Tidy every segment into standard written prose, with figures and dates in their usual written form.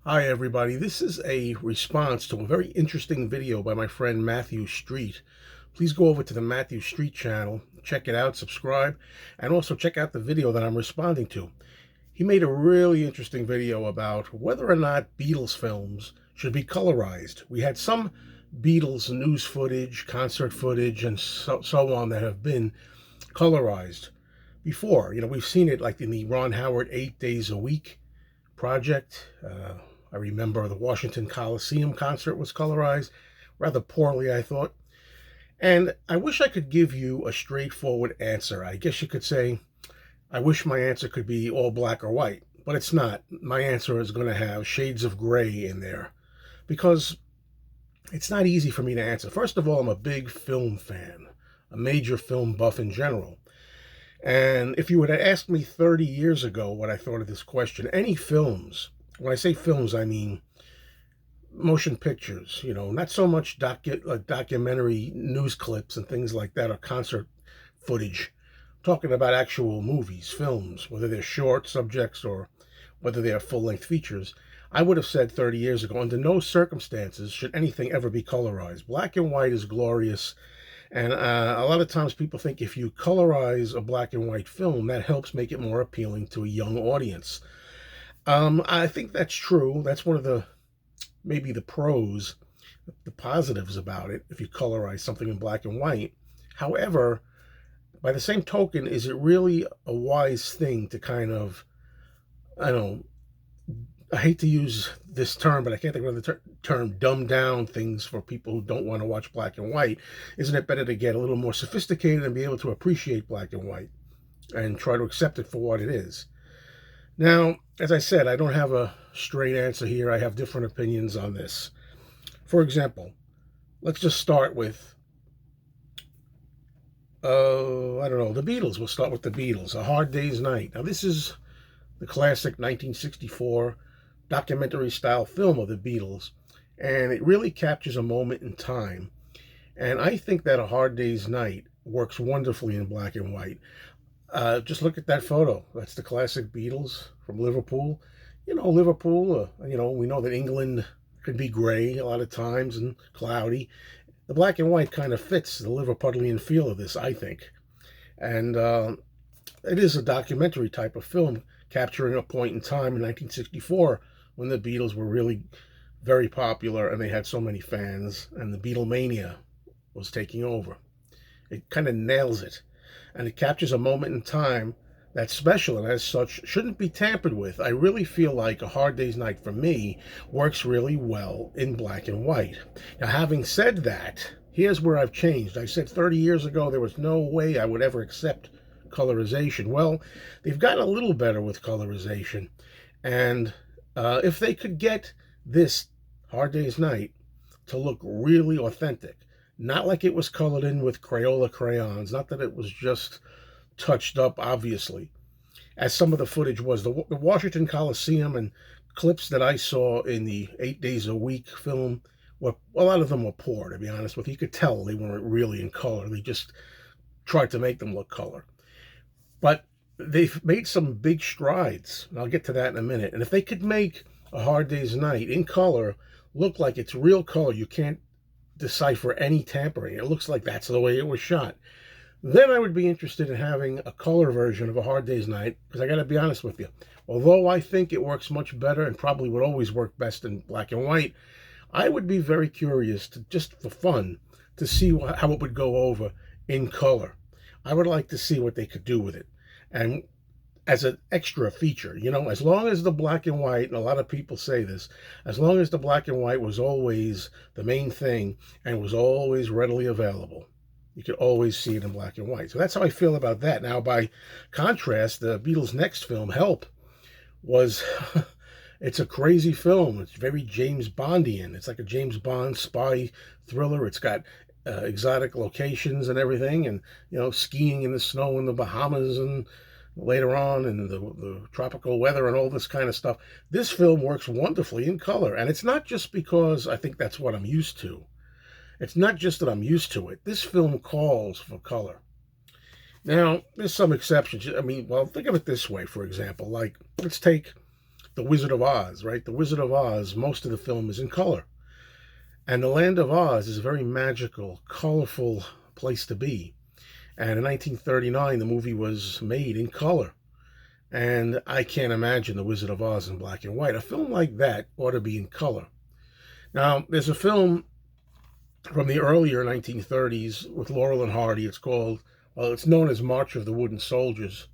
Hi everybody, this is a response to a very interesting video by my friend Matthew Street. Please go over to the Matthew Street channel, check it out, subscribe, and also check out the video that I'm responding to. He made a really interesting video about whether or not Beatles films should be colorized. We had some Beatles news footage, concert footage, and so on that have been colorized before. We've seen it like in the Ron Howard 8 Days a Week project. I remember the Washington Coliseum concert was colorized rather poorly, I thought. And I wish I could give you a straightforward answer. I guess you could say, I wish my answer could be all black or white, but it's not. My answer is going to have shades of gray in there because it's not easy for me to answer. First of all, I'm a big film fan, a major film buff in general. And if you were to ask me 30 years ago what I thought of this question, any films, when I say films, I mean motion pictures, not so much documentary news clips and things like that or concert footage. I'm talking about actual movies, films, whether they're short subjects or whether they are full-length features. I would have said 30 years ago, under no circumstances should anything ever be colorized. Black and white is glorious. And a lot of times people think if you colorize a black and white film, that helps make it more appealing to a young audience. I think that's true. That's one of maybe the pros, the positives about it, if you colorize something in black and white. However, by the same token, is it really a wise thing to kind of, I don't know, I hate to use this term, but I can't think of the term, dumb down things for people who don't want to watch black and white. Isn't it better to get a little more sophisticated and be able to appreciate black and white and try to accept it for what it is? Now, as I said, I don't have a straight answer here. I have different opinions on this. For example, let's just start with, I don't know, the Beatles. We'll start with the Beatles, A Hard Day's Night. Now, this is the classic 1964 documentary style film of the Beatles, and it really captures a moment in time. And I think that A Hard Day's Night works wonderfully in black and white. Just look at that photo. That's the classic Beatles from Liverpool. Liverpool, we know that England can be gray a lot of times and cloudy. The black and white kind of fits the Liverpudlian feel of this, I think. And it is a documentary type of film capturing a point in time in 1964 when the Beatles were really very popular and they had so many fans and the Beatlemania was taking over. It kind of nails it. And it captures a moment in time that's special and as such shouldn't be tampered with. I really feel like A Hard Day's Night for me works really well in black and white. Now, having said that, here's where I've changed. I said 30 years ago there was no way I would ever accept colorization. Well, they've gotten a little better with colorization. And if they could get this Hard Day's Night to look really authentic, not like it was colored in with Crayola crayons, not that it was just touched up, obviously, as some of the footage was. The Washington Coliseum and clips that I saw in the 8 Days a Week film, a lot of them were poor, to be honest with you. You could tell they weren't really in color. They just tried to make them look color. But they've made some big strides, and I'll get to that in a minute. And if they could make A Hard Day's Night in color look like it's real color, you can't decipher any tampering. It looks like that's the way it was shot. Then I would be interested in having a color version of A Hard Day's Night, because I got to be honest with you. Although I think it works much better and probably would always work best in black and white, I would be very curious to, just for fun, to see how it would go over in color. I would like to see what they could do with it. And as an extra feature, as long as the black and white, and a lot of people say this, as long as the black and white was always the main thing and was always readily available, you could always see it in black and white. So that's how I feel about that. Now, by contrast, the Beatles' next film, Help, was, it's a crazy film. It's very James Bondian. It's like a James Bond spy thriller. It's got exotic locations and everything, and, skiing in the snow in the Bahamas and later on and the tropical weather and all this kind of stuff. This film works wonderfully in color. And it's not just because I think that's what I'm used to. It's not just that I'm used to it. This film calls for color. Now, there's some exceptions. I mean, well, think of it this way, for example. Like, let's take The Wizard of Oz, right? The Wizard of Oz, most of the film is in color. And the Land of Oz is a very magical, colorful place to be. And in 1939, the movie was made in color. And I can't imagine The Wizard of Oz in black and white. A film like that ought to be in color. Now, there's a film from the earlier 1930s with Laurel and Hardy. It's called, well, it's known as March of the Wooden Soldiers.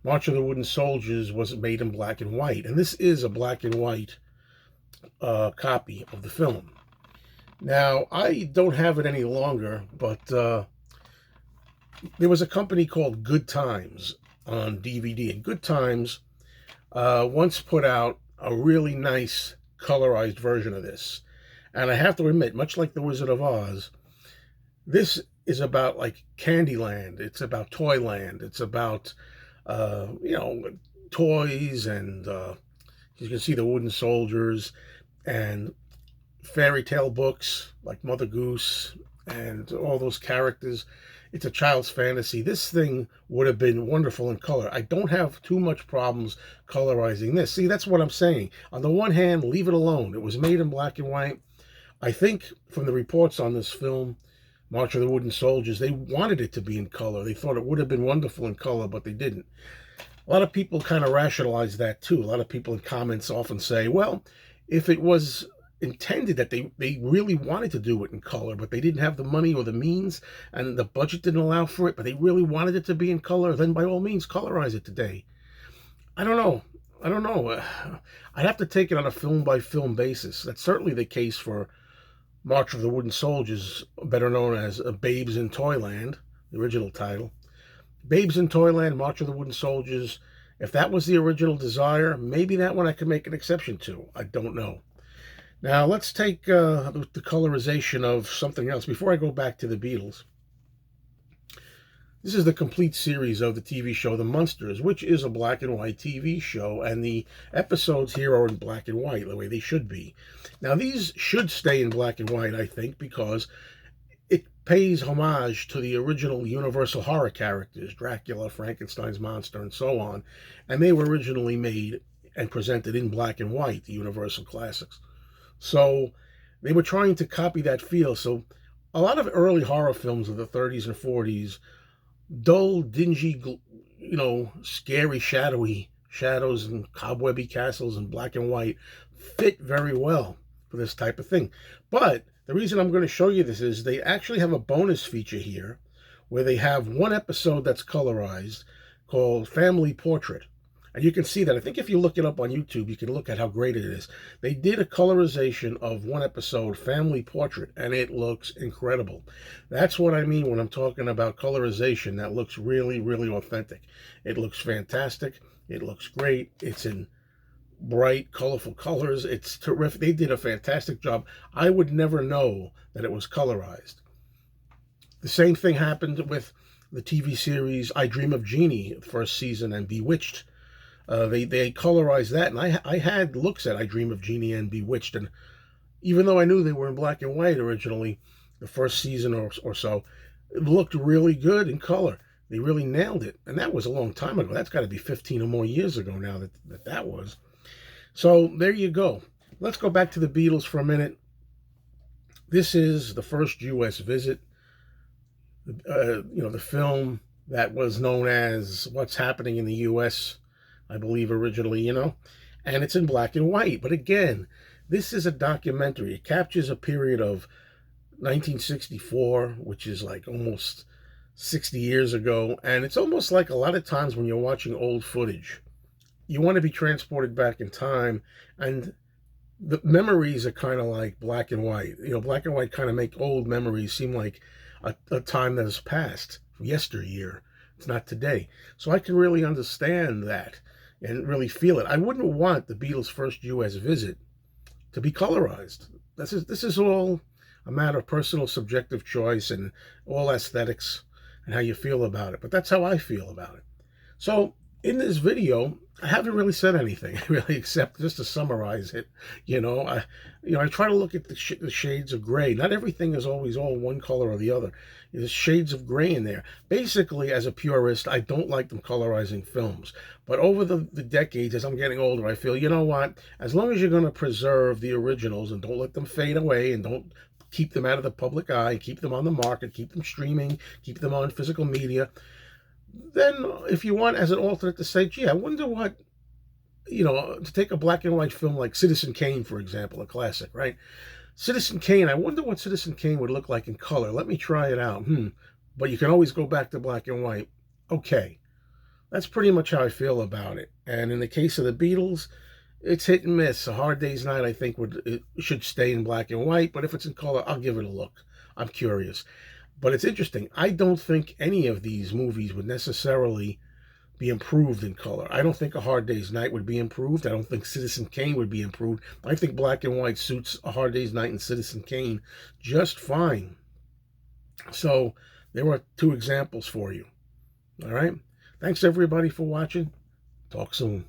March of the Wooden Soldiers was made in black and white. And this is a black and white copy of the film. Now, I don't have it any longer, but there was a company called Good Times on DVD. And Good Times once put out a really nice colorized version of this. And I have to admit, much like The Wizard of Oz, this is about like Candyland. It's about Toyland. It's about, toys, and you can see the wooden soldiers and fairy tale books like Mother Goose and all those characters. It's a child's fantasy. This thing would have been wonderful in color. I don't have too much problems colorizing this. See, that's what I'm saying. On the one hand, leave it alone. It was made in black and white. I think from the reports on this film, March of the Wooden Soldiers, they wanted it to be in color. They thought it would have been wonderful in color, but they didn't. A lot of people kind of rationalize that too. A lot of people in comments often say, well, if it was intended that they really wanted to do it in color, but they didn't have the money or the means, and the budget didn't allow for it, but they really wanted it to be in color, then by all means, colorize it today. I don't know. I'd have to take it on a film-by-film basis. That's certainly the case for March of the Wooden Soldiers, better known as Babes in Toyland, the original title. Babes in Toyland, March of the Wooden Soldiers. If that was the original desire, maybe that one I could make an exception to. I don't know. Now, let's take the colorization of something else. Before I go back to the Beatles, this is the complete series of the TV show The Munsters, which is a black and white TV show, and the episodes here are in black and white, the way they should be. Now, these should stay in black and white, I think, because it pays homage to the original Universal horror characters, Dracula, Frankenstein's monster, and so on, and they were originally made and presented in black and white, the Universal classics. So they were trying to copy that feel. So a lot of early horror films of the 30s and 40s, dull, dingy, scary, shadowy shadows and cobwebby castles in black and white fit very well for this type of thing. But the reason I'm going to show you this is they actually have a bonus feature here where they have one episode that's colorized called Family Portrait. And you can see that. I think if you look it up on YouTube, you can look at how great it is. They did a colorization of one episode, Family Portrait, and it looks incredible. That's what I mean when I'm talking about colorization that looks really, really authentic. It looks fantastic. It looks great. It's in bright, colorful colors. It's terrific. They did a fantastic job. I would never know that it was colorized. The same thing happened with the TV series I Dream of Jeannie, the first season, and Bewitched. They colorized that, and I had looks at I Dream of Jeannie and Bewitched, and even though I knew they were in black and white originally, the first season or so, it looked really good in color. They really nailed it, and that was a long time ago. That's got to be 15 or more years ago now that was. So there you go. Let's go back to the Beatles for a minute. This is the first U.S. visit. The film that was known as What's Happening in the U.S., I believe originally, and it's in black and white. But again, this is a documentary. It captures a period of 1964, which is like almost 60 years ago. And it's almost like a lot of times when you're watching old footage, you want to be transported back in time, and the memories are kind of like black and white. Black and white kind of make old memories seem like a time that has passed, yesteryear. It's not today. So I can really understand that and really feel it. I wouldn't want the Beatles' first U.S. visit to be colorized. This is all a matter of personal subjective choice and all aesthetics and how you feel about it. But that's how I feel about it. So in this video, I haven't really said anything really, except just to summarize it. I try to look at the shades of gray. Not everything is always all one color or the other. There's shades of gray in there. Basically, as a purist, I don't like them colorizing films. But over the decades, as I'm getting older, I feel, you know what? As long as you're going to preserve the originals and don't let them fade away and don't keep them out of the public eye, keep them on the market, keep them streaming, keep them on physical media, then if you want as an alternate to say, gee, I wonder what, to take a black and white film like Citizen Kane, for example, a classic, right? Citizen Kane, I wonder what Citizen Kane would look like in color. Let me try it out. But you can always go back to black and white. Okay. That's pretty much how I feel about it. And in the case of the Beatles, it's hit and miss. A Hard Day's Night, I think, it should stay in black and white, but if it's in color, I'll give it a look. I'm curious. But it's interesting. I don't think any of these movies would necessarily be improved in color. I don't think A Hard Day's Night would be improved. I don't think Citizen Kane would be improved. I think black and white suits A Hard Day's Night and Citizen Kane just fine. So there were two examples for you. All right. Thanks everybody for watching. Talk soon.